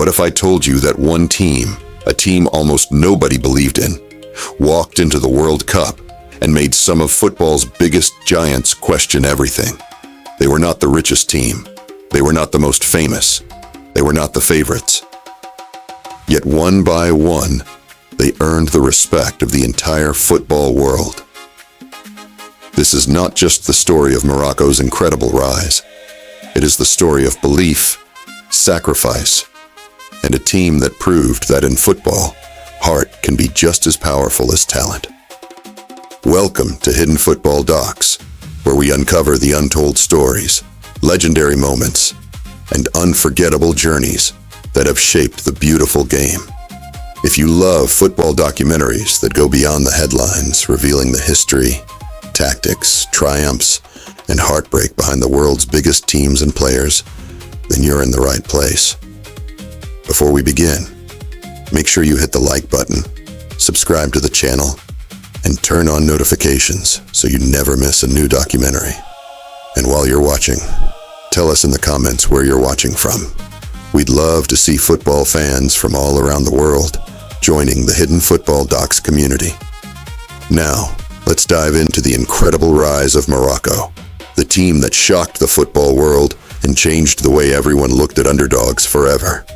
What if I told you that one team, a team almost nobody believed in, walked into the World Cup and made some of football's biggest giants question everything? They were not the richest team. They were not the most famous. They were not the favorites. Yet one by one, they earned the respect of the entire football world. This is not just the story of Morocco's incredible rise. It is the story of belief, sacrifice, and a team that proved that in football, heart can be just as powerful as talent. Welcome to Hidden Football Docs, where we uncover the untold stories, legendary moments, and unforgettable journeys that have shaped the beautiful game. If you love football documentaries that go beyond the headlines, revealing the history, tactics, triumphs, and heartbreak behind the world's biggest teams and players, then you're in the right place. Before we begin, make sure you hit the like button, subscribe to the channel, and turn on notifications so you never miss a new documentary. And while you're watching, tell us in the comments where you're watching from. We'd love to see football fans from all around the world joining the Hidden Football Docs community. Now, let's dive into the incredible rise of Morocco, the team that shocked the football world and changed the way everyone looked at underdogs forever.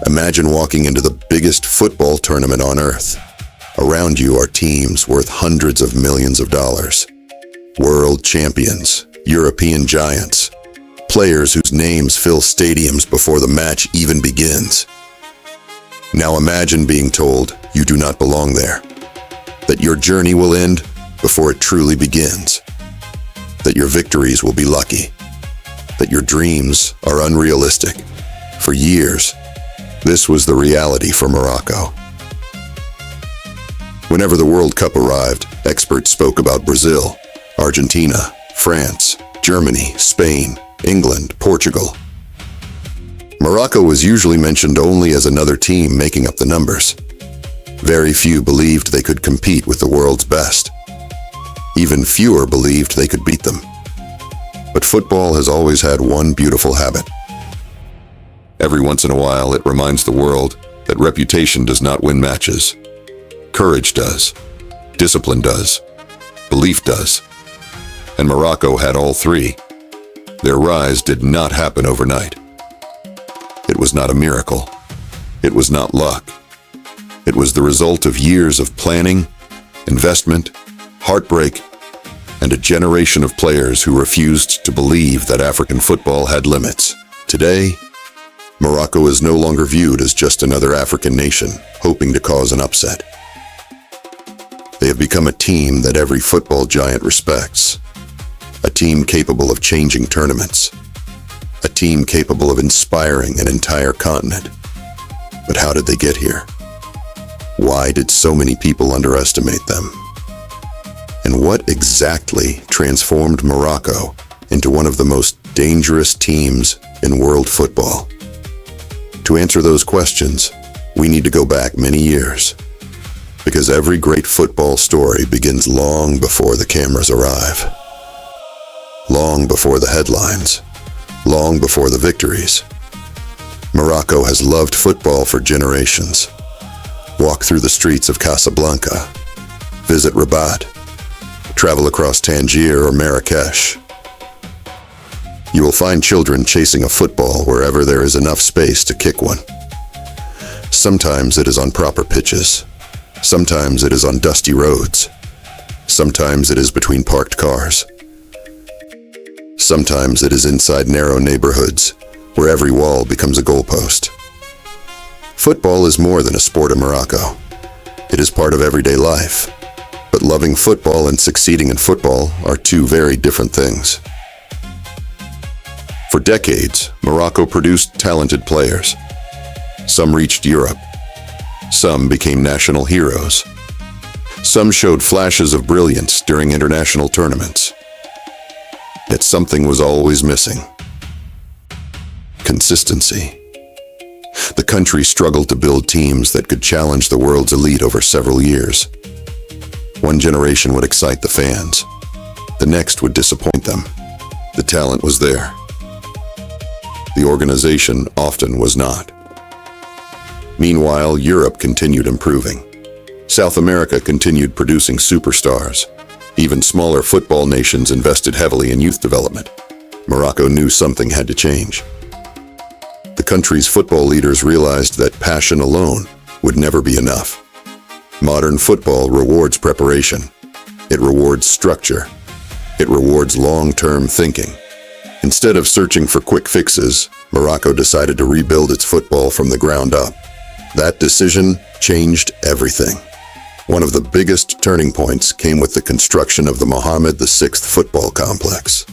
Imagine walking into the biggest football tournament on earth. Around you are teams worth hundreds of millions of dollars. World champions, European giants, players whose names fill stadiums before the match even begins. Now imagine being told you do not belong there, that your journey will end before it truly begins, that your victories will be lucky, that your dreams are unrealistic. For years, this was the reality for Morocco. Whenever the World Cup arrived, experts spoke about Brazil, Argentina, France, Germany, Spain, England, Portugal. Morocco was usually mentioned only as another team making up the numbers. Very few believed they could compete with the world's best. Even fewer believed they could beat them. But football has always had one beautiful habit. Every once in a while, it reminds the world that reputation does not win matches. Courage does. Discipline does. Belief does. And Morocco had all three. Their rise did not happen overnight. It was not a miracle. It was not luck. It was the result of years of planning, investment, heartbreak, and a generation of players who refused to believe that African football had limits. Today, Morocco is no longer viewed as just another African nation hoping to cause an upset. They have become a team that every football giant respects, a team capable of changing tournaments, a team capable of inspiring an entire continent. But how did they get here? Why did so many people underestimate them? And what exactly transformed Morocco into one of the most dangerous teams in world football? To answer those questions, we need to go back many years, because every great football story begins long before the cameras arrive, long before the headlines, long before the victories. Morocco has loved football for generations. Walk through the streets of Casablanca, visit Rabat, travel across Tangier or Marrakesh. You will find children chasing a football wherever there is enough space to kick one. Sometimes it is on proper pitches. Sometimes it is on dusty roads. Sometimes it is between parked cars. Sometimes it is inside narrow neighborhoods where every wall becomes a goalpost. Football is more than a sport in Morocco. It is part of everyday life. But loving football and succeeding in football are two very different things. For decades, Morocco produced talented players. Some reached Europe. Some became national heroes. Some showed flashes of brilliance during international tournaments. Yet something was always missing: consistency. The country struggled to build teams that could challenge the world's elite over several years. One generation would excite the fans. The next would disappoint them. The talent was there. The organization often was not. Meanwhile, Europe continued improving. South America continued producing superstars. Even smaller football nations invested heavily in youth development. Morocco knew something had to change. The country's football leaders realized that passion alone would never be enough. Modern football rewards preparation. It rewards structure. It rewards long-term thinking. Instead of searching for quick fixes, Morocco decided to rebuild its football from the ground up. That decision changed everything. One of the biggest turning points came with the construction of the Mohammed VI football complex.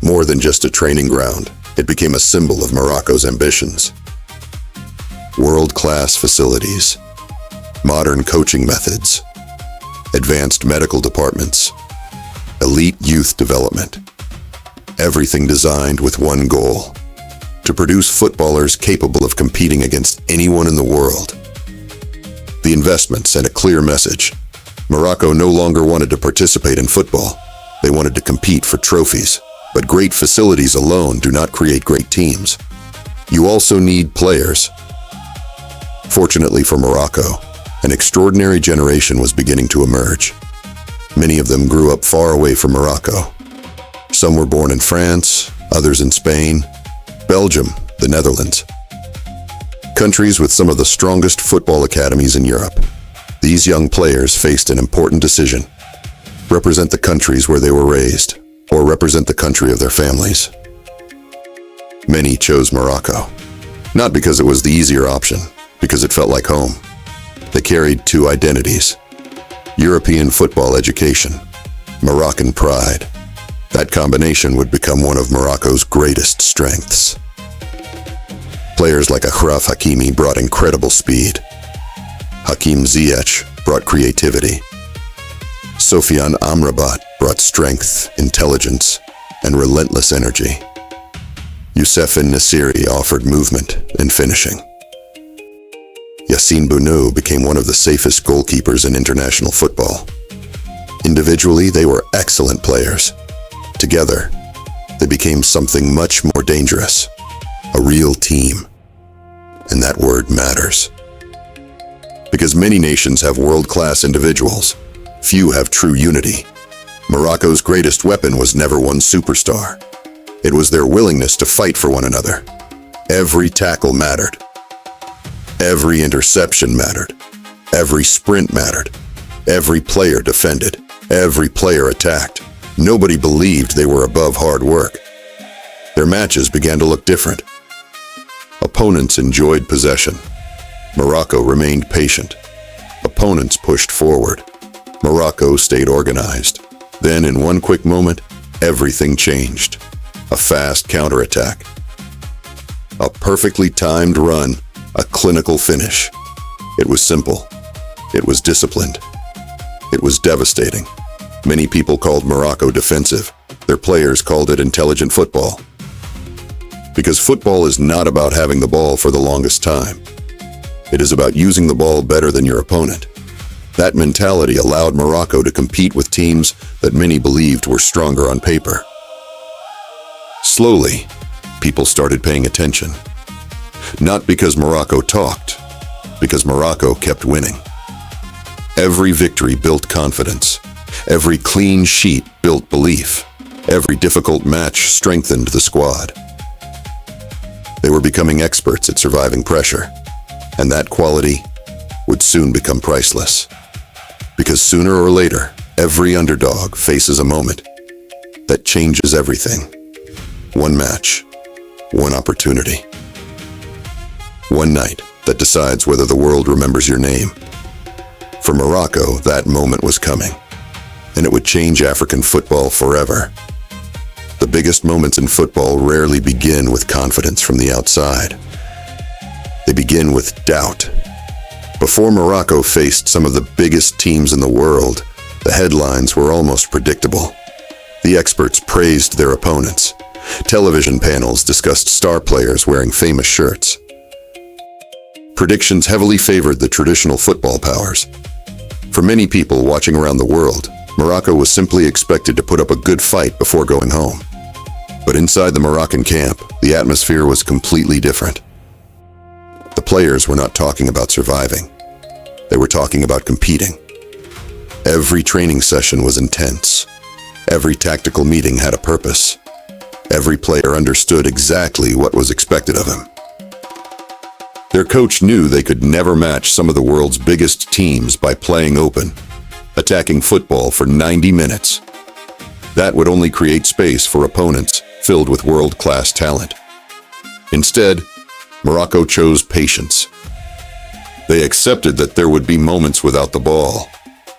More than just a training ground, it became a symbol of Morocco's ambitions. World-class facilities, modern coaching methods, advanced medical departments, elite youth development. Everything designed with one goal: to produce footballers capable of competing against anyone in the world. The investment sent a clear message. Morocco no longer wanted to participate in football. They wanted to compete for trophies. But great facilities alone do not create great teams. You also need players. Fortunately for Morocco, an extraordinary generation was beginning to emerge. Many of them grew up far away from Morocco. Some were born in France, others in Spain, Belgium, the Netherlands. Countries with some of the strongest football academies in Europe. These young players faced an important decision: represent the countries where they were raised, or represent the country of their families. Many chose Morocco, not because it was the easier option, because it felt like home. They carried two identities: European football education, Moroccan pride. That combination would become one of Morocco's greatest strengths. Players like Achraf Hakimi brought incredible speed. Hakim Ziyech brought creativity. Sofiane Amrabat brought strength, intelligence, and relentless energy. Youssef Nassiri offered movement and finishing. Yassine Bounou became one of the safest goalkeepers in international football. Individually, they were excellent players. Together, they became something much more dangerous: a real team. And that word matters. Because many nations have world-class individuals, few have true unity. Morocco's greatest weapon was never one superstar. It was their willingness to fight for one another. Every tackle mattered. Every interception mattered. Every sprint mattered. Every player defended. Every player attacked. Nobody believed they were above hard work. Their matches began to look different. Opponents enjoyed possession. Morocco remained patient. Opponents pushed forward. Morocco stayed organized. Then, in one quick moment, everything changed. A fast counterattack. A perfectly timed run. A clinical finish. It was simple. It was disciplined. It was devastating. Many people called Morocco defensive. Their players called it intelligent football. Because football is not about having the ball for the longest time. It is about using the ball better than your opponent. That mentality allowed Morocco to compete with teams that many believed were stronger on paper. Slowly, people started paying attention. Not because Morocco talked, because Morocco kept winning. Every victory built confidence. Every clean sheet built belief. Every difficult match strengthened the squad. They were becoming experts at surviving pressure, and that quality would soon become priceless. Because sooner or later, every underdog faces a moment that changes everything. One match, one opportunity. One night that decides whether the world remembers your name. For Morocco, that moment was coming, and it would change African football forever. The biggest moments in football rarely begin with confidence from the outside. They begin with doubt. Before Morocco faced some of the biggest teams in the world, the headlines were almost predictable. The experts praised their opponents. Television panels discussed star players wearing famous shirts. Predictions heavily favored the traditional football powers. For many people watching around the world, Morocco was simply expected to put up a good fight before going home. But inside the Moroccan camp, the atmosphere was completely different. The players were not talking about surviving. They were talking about competing. Every training session was intense. Every tactical meeting had a purpose. Every player understood exactly what was expected of him. Their coach knew they could never match some of the world's biggest teams by playing open, attacking football for 90 minutes. That would only create space for opponents filled with world-class talent. Instead, Morocco chose patience. They accepted that there would be moments without the ball.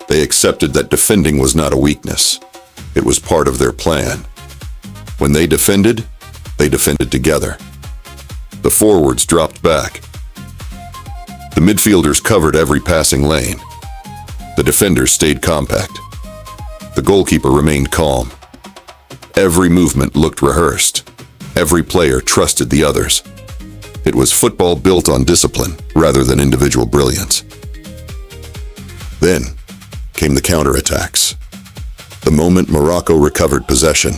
They accepted that defending was not a weakness. It was part of their plan. When they defended together. The forwards dropped back. The midfielders covered every passing lane. The defenders stayed compact. The goalkeeper remained calm. Every movement looked rehearsed. Every player trusted the others. It was football built on discipline rather than individual brilliance. Then came the counterattacks. The moment Morocco recovered possession,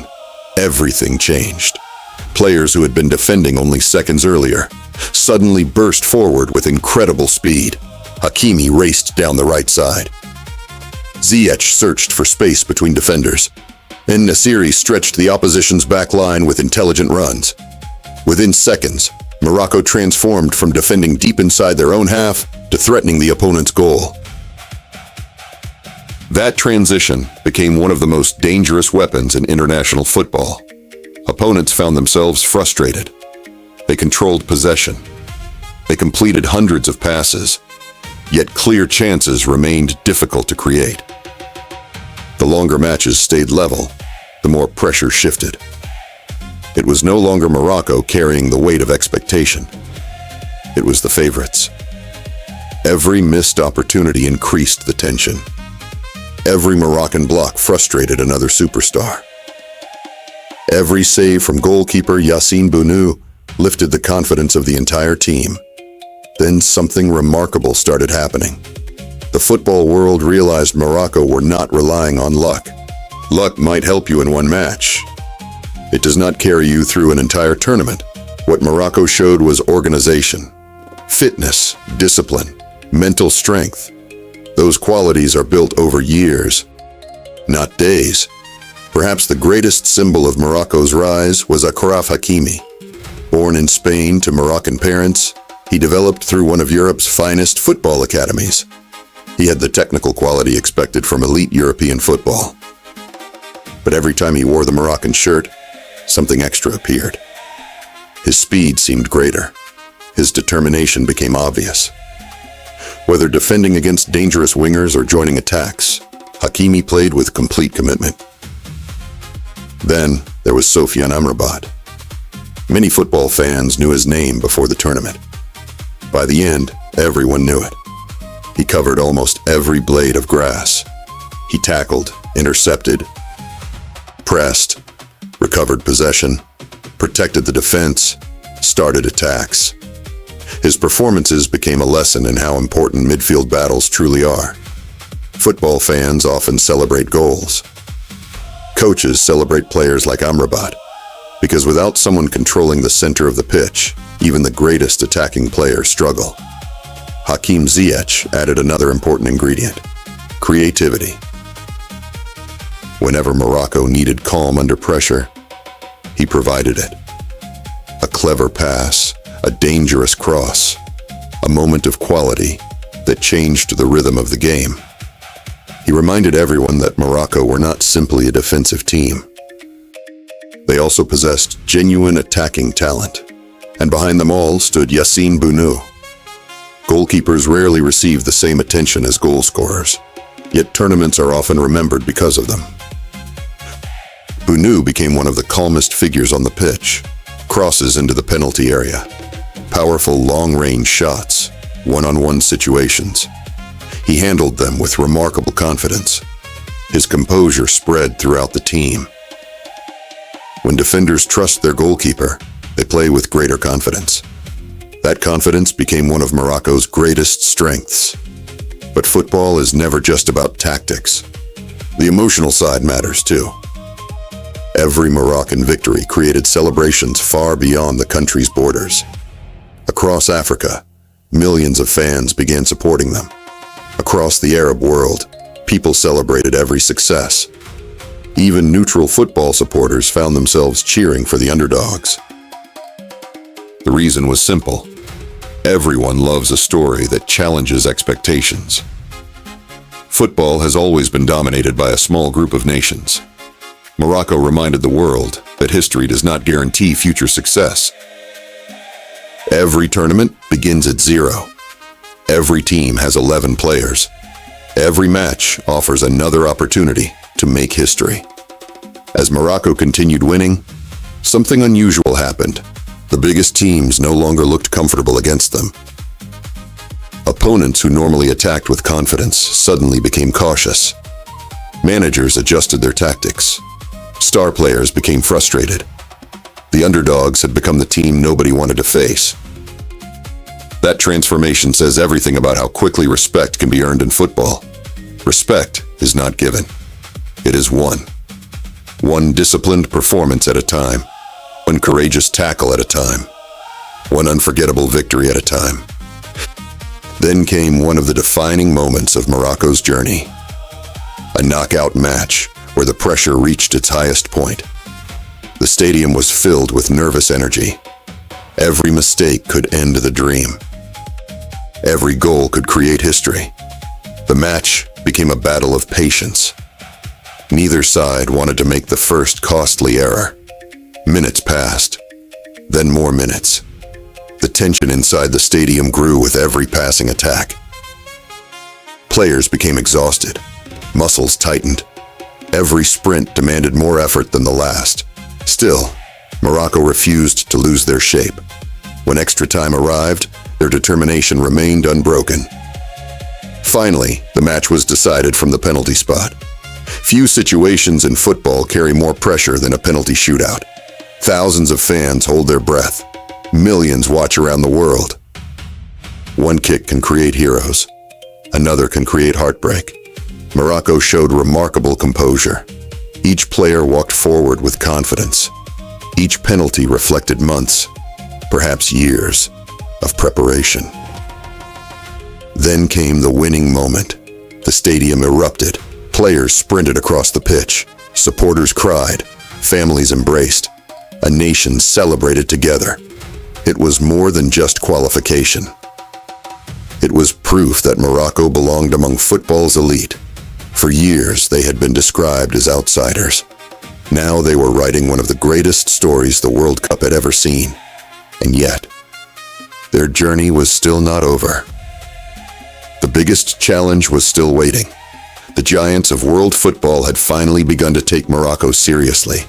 everything changed. Players who had been defending only seconds earlier suddenly burst forward with incredible speed. Hakimi raced down the right side. Ziyech searched for space between defenders. And Nasiri stretched the opposition's back line with intelligent runs. Within seconds, Morocco transformed from defending deep inside their own half to threatening the opponent's goal. That transition became one of the most dangerous weapons in international football. Opponents found themselves frustrated. They controlled possession. They completed hundreds of passes, yet clear chances remained difficult to create. The longer matches stayed level, the more pressure shifted. It was no longer Morocco carrying the weight of expectation. It was the favorites. Every missed opportunity increased the tension. Every Moroccan block frustrated another superstar. Every save from goalkeeper Yassine Bounou lifted the confidence of the entire team. Then something remarkable started happening. The football world realized Morocco were not relying on luck. Luck might help you in one match. It does not carry you through an entire tournament. What Morocco showed was organization, fitness, discipline, mental strength. Those qualities are built over years, not days. Perhaps the greatest symbol of Morocco's rise was Achraf Hakimi. Born in Spain to Moroccan parents, he developed through one of Europe's finest football academies. He had the technical quality expected from elite European football. But every time he wore the Moroccan shirt, something extra appeared. His speed seemed greater. His determination became obvious. Whether defending against dangerous wingers or joining attacks, Hakimi played with complete commitment. Then there was Sofiane Amrabat. Many football fans knew his name before the tournament. By the end, everyone knew it. He covered almost every blade of grass. He tackled, intercepted, pressed, recovered possession, protected the defense, started attacks. His performances became a lesson in how important midfield battles truly are. Football fans often celebrate goals. Coaches celebrate players like Amrabat, because without someone controlling the center of the pitch, even the greatest attacking players struggle. Hakim Ziyech added another important ingredient: creativity. Whenever Morocco needed calm under pressure, he provided it. A clever pass, a dangerous cross, a moment of quality that changed the rhythm of the game. He reminded everyone that Morocco were not simply a defensive team. They also possessed genuine attacking talent, and behind them all stood Yassine Bounou. Goalkeepers rarely receive the same attention as goal scorers, yet tournaments are often remembered because of them. Bounou became one of the calmest figures on the pitch. Crosses into the penalty area, powerful long-range shots, one-on-one situations. He handled them with remarkable confidence. His composure spread throughout the team. When defenders trust their goalkeeper, they play with greater confidence. That confidence became one of Morocco's greatest strengths. But football is never just about tactics. The emotional side matters too. Every Moroccan victory created celebrations far beyond the country's borders. Across Africa, millions of fans began supporting them. Across the Arab world, people celebrated every success. Even neutral football supporters found themselves cheering for the underdogs. The reason was simple. Everyone loves a story that challenges expectations. Football has always been dominated by a small group of nations. Morocco reminded the world that history does not guarantee future success. Every tournament begins at zero. Every team has 11 players. Every match offers another opportunity to make history. As Morocco continued winning, something unusual happened. The biggest teams no longer looked comfortable against them. Opponents who normally attacked with confidence suddenly became cautious. Managers adjusted their tactics. Star players became frustrated. The underdogs had become the team nobody wanted to face. That transformation says everything about how quickly respect can be earned in football. Respect is not given. It is won. One disciplined performance at a time. One courageous tackle at a time. One unforgettable victory at a time. Then came one of the defining moments of Morocco's journey. A knockout match where the pressure reached its highest point. The stadium was filled with nervous energy. Every mistake could end the dream. Every goal could create history. The match became a battle of patience. Neither side wanted to make the first costly error. Minutes passed, then more minutes. The tension inside the stadium grew with every passing attack. Players became exhausted. Muscles tightened. Every sprint demanded more effort than the last. Still, Morocco refused to lose their shape. When extra time arrived, their determination remained unbroken. Finally, the match was decided from the penalty spot. Few situations in football carry more pressure than a penalty shootout. Thousands of fans hold their breath. Millions watch around the world. One kick can create heroes. Another can create heartbreak. Morocco showed remarkable composure. Each player walked forward with confidence. Each penalty reflected months, perhaps years, of preparation. Then came the winning moment. The stadium erupted. Players sprinted across the pitch. Supporters cried. Families embraced. A nation celebrated together. It was more than just qualification. It was proof that Morocco belonged among football's elite. For years, they had been described as outsiders. Now they were writing one of the greatest stories the World Cup had ever seen. And yet, their journey was still not over. The biggest challenge was still waiting. The giants of world football had finally begun to take Morocco seriously.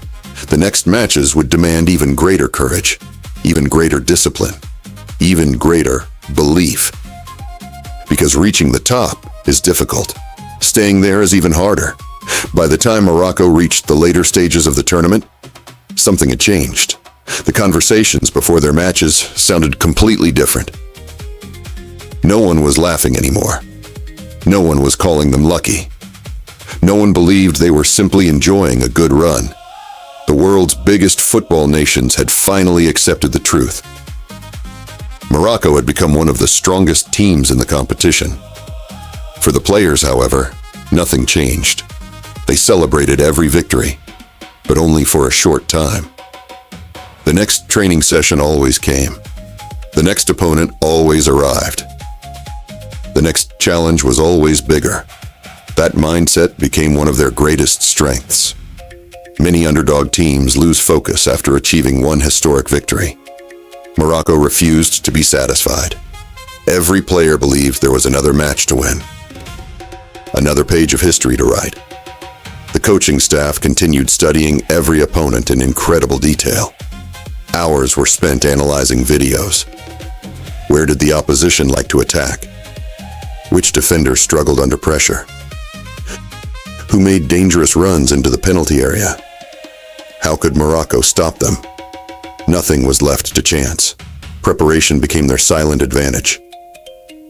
The next matches would demand even greater courage, even greater discipline, even greater belief. Because reaching the top is difficult. Staying there is even harder. By the time Morocco reached the later stages of the tournament, something had changed. The conversations before their matches sounded completely different. No one was laughing anymore. No one was calling them lucky. No one believed they were simply enjoying a good run. The world's biggest football nations had finally accepted the truth. Morocco had become one of the strongest teams in the competition. For the players, however, nothing changed. They celebrated every victory, but only for a short time. The next training session always came. The next opponent always arrived. The next challenge was always bigger. That mindset became one of their greatest strengths. Many underdog teams lose focus after achieving one historic victory. Morocco refused to be satisfied. Every player believed there was another match to win. Another page of history to write. The coaching staff continued studying every opponent in incredible detail. Hours were spent analyzing videos. Where did the opposition like to attack? Which defender struggled under pressure? Who made dangerous runs into the penalty area? How could Morocco stop them? Nothing was left to chance. Preparation became their silent advantage.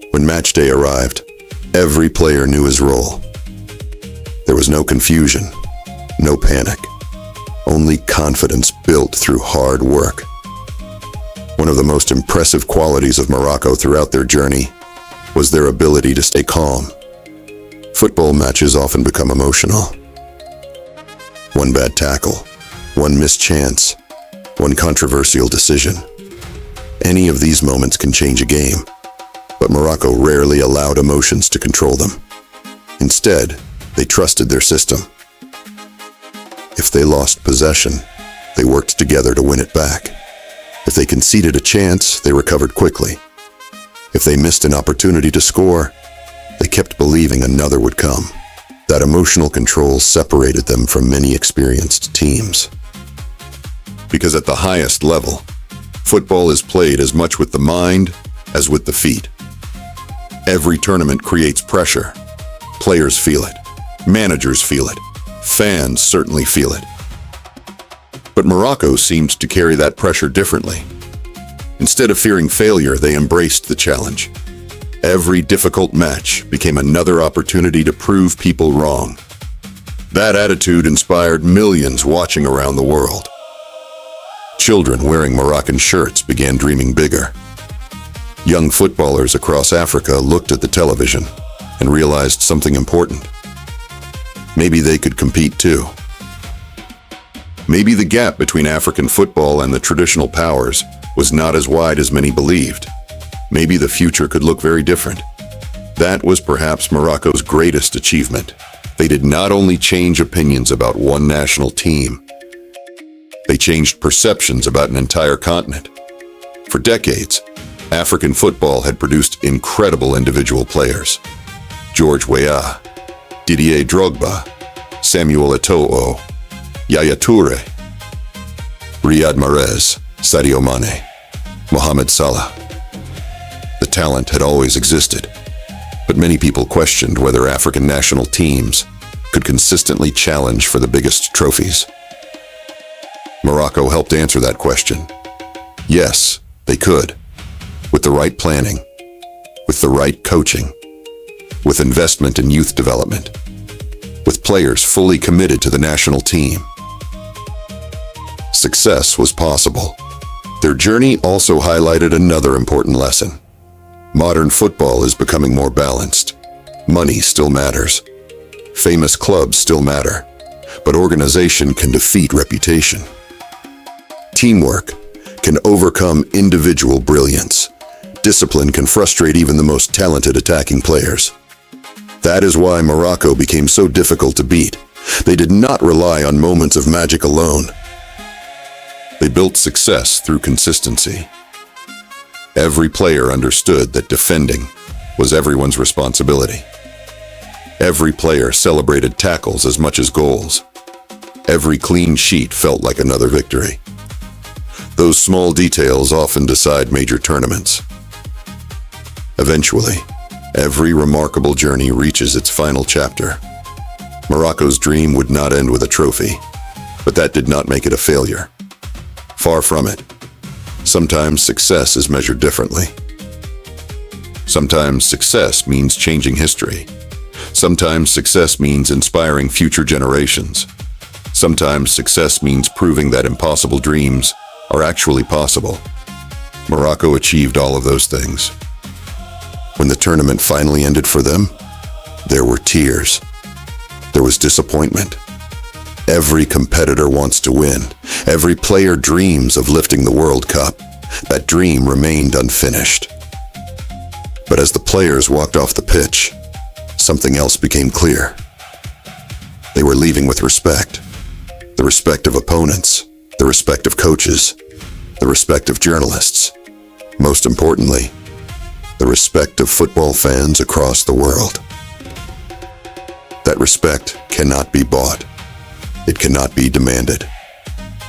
When match day arrived, every player knew his role. There was no confusion, no panic. only confidence built through hard work. One of the most impressive qualities of Morocco throughout their journey was their ability to stay calm. Football matches often become emotional. One bad tackle, one missed chance, one controversial decision. Any of these moments can change a game, but Morocco rarely allowed emotions to control them. Instead, they trusted their system. If they lost possession, they worked together to win it back. If they conceded a chance, they recovered quickly. If they missed an opportunity to score, they kept believing another would come. That emotional control separated them from many experienced teams. Because at the highest level, football is played as much with the mind as with the feet. Every tournament creates pressure. Players feel it. Managers feel it. Fans certainly feel it. But Morocco seemed to carry that pressure differently. Instead of fearing failure, they embraced the challenge. Every difficult match became another opportunity to prove people wrong. That attitude inspired millions watching around the world. Children wearing Moroccan shirts began dreaming bigger. Young footballers across Africa looked at the television and realized something important. Maybe they could compete too. Maybe the gap between African football and the traditional powers was not as wide as many believed. Maybe the future could look very different. That was perhaps Morocco's greatest achievement. They did not only change opinions about one national team, they changed perceptions about an entire continent. For decades, African football had produced incredible individual players. George Weah, Didier Drogba, Samuel Eto'o, Yaya Toure, Riyad Mahrez, Sadio Mane, Mohamed Salah. The talent had always existed, but many people questioned whether African national teams could consistently challenge for the biggest trophies. Morocco helped answer that question. Yes, they could. With the right planning, with the right coaching, with investment in youth development, with players fully committed to the national team. Success was possible. Their journey also highlighted another important lesson. Modern football is becoming more balanced. Money still matters. Famous clubs still matter, but organization can defeat reputation. Teamwork can overcome individual brilliance. Discipline can frustrate even the most talented attacking players. That is why Morocco became so difficult to beat. They did not rely on moments of magic alone. They built success through consistency. Every player understood that defending was everyone's responsibility. Every player celebrated tackles as much as goals. Every clean sheet felt like another victory. Those small details often decide major tournaments. Eventually, every remarkable journey reaches its final chapter. Morocco's dream would not end with a trophy, but that did not make it a failure. Far from it. Sometimes success is measured differently. Sometimes success means changing history. Sometimes success means inspiring future generations. Sometimes success means proving that impossible dreams are actually possible. Morocco achieved all of those things. When the tournament finally ended for them, there were tears. There was disappointment. Every competitor wants to win. Every player dreams of lifting the World Cup. That dream remained unfinished. But as the players walked off the pitch, something else became clear. They were leaving with respect. The respect of opponents, the respect of coaches, the respect of journalists. Most importantly, the respect of football fans across the world. That respect cannot be bought. It cannot be demanded.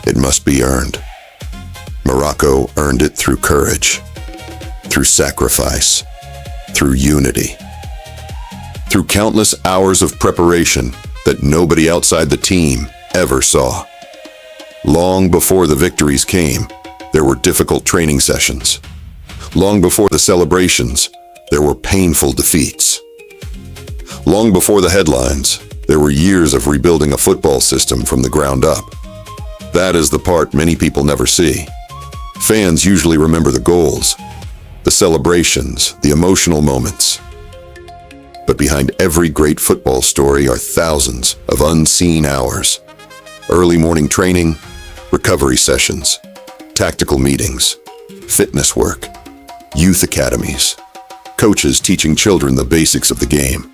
It must be earned. Morocco earned it through courage, through sacrifice, through unity, through countless hours of preparation that nobody outside the team ever saw. Long before the victories came, there were difficult training sessions. Long before the celebrations, there were painful defeats. Long before the headlines, there were years of rebuilding a football system from the ground up. That is the part many people never see. Fans usually remember the goals, the celebrations, the emotional moments. But behind every great football story are thousands of unseen hours. Early morning training, recovery sessions, tactical meetings, fitness work, youth academies, coaches teaching children the basics of the game,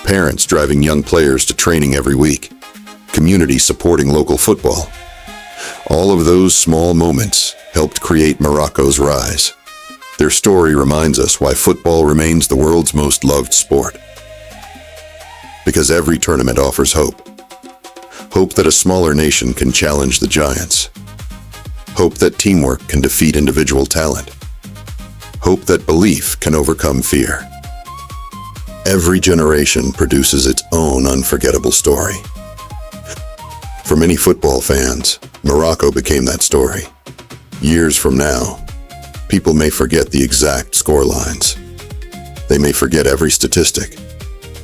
parents driving young players to training every week, community supporting local football. All of those small moments helped create Morocco's rise. Their story reminds us why football remains the world's most loved sport. Because every tournament offers hope. Hope that a smaller nation can challenge the giants. Hope that teamwork can defeat individual talent. Hope that belief can overcome fear. Every generation produces its own unforgettable story. For many football fans, Morocco became that story. Years from now, people may forget the exact scorelines. They may forget every statistic,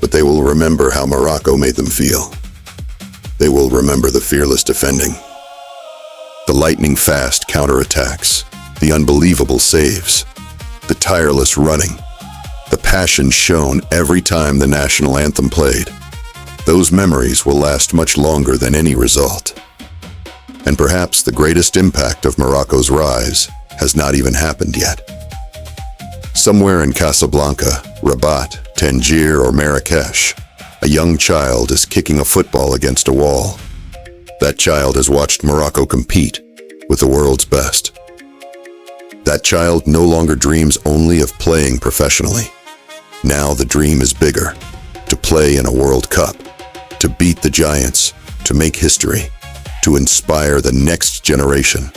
but they will remember how Morocco made them feel. They will remember the fearless defending, the lightning-fast counterattacks, the unbelievable saves, the tireless running, the passion shown every time the national anthem played. Those memories will last much longer than any result. And perhaps the greatest impact of Morocco's rise has not even happened yet. Somewhere in Casablanca, Rabat, Tangier, or Marrakesh, a young child is kicking a football against a wall. That child has watched Morocco compete with the world's best. That child no longer dreams only of playing professionally. Now the dream is bigger, to play in a World Cup, to beat the giants, to make history, to inspire the next generation.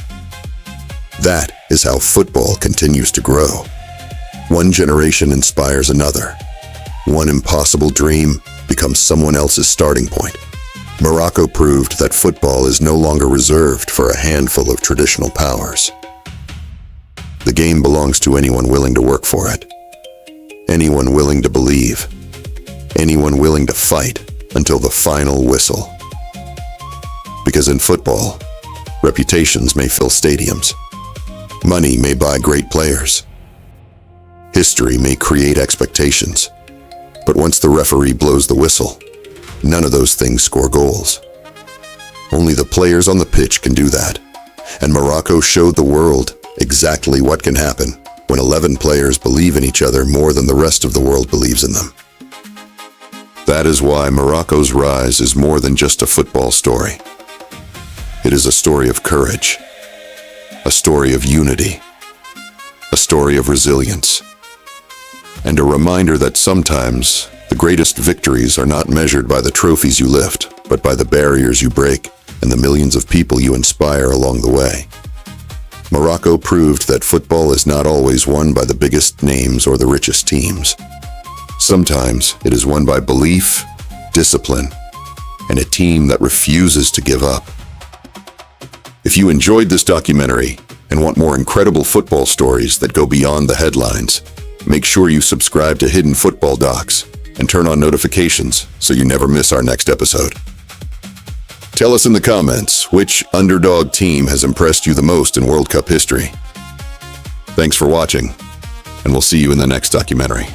That is how football continues to grow. One generation inspires another. One impossible dream becomes someone else's starting point. Morocco proved that football is no longer reserved for a handful of traditional powers. The game belongs to anyone willing to work for it. Anyone willing to believe. Anyone willing to fight until the final whistle. Because in football, reputations may fill stadiums. Money may buy great players. History may create expectations. But once the referee blows the whistle, none of those things score goals. Only the players on the pitch can do that. And Morocco showed the world exactly what can happen when 11 players believe in each other more than the rest of the world believes in them. That is why Morocco's rise is more than just a football story. It is a story of courage, a story of unity, a story of resilience, and a reminder that sometimes the greatest victories are not measured by the trophies you lift, but by the barriers you break and the millions of people you inspire along the way. Morocco proved that football is not always won by the biggest names or the richest teams. Sometimes it is won by belief, discipline, and a team that refuses to give up. If you enjoyed this documentary and want more incredible football stories that go beyond the headlines, make sure you subscribe to Hidden Football Docs and turn on notifications so you never miss our next episode. Tell us in the comments which underdog team has impressed you the most in World Cup history. Thanks for watching, and we'll see you in the next documentary.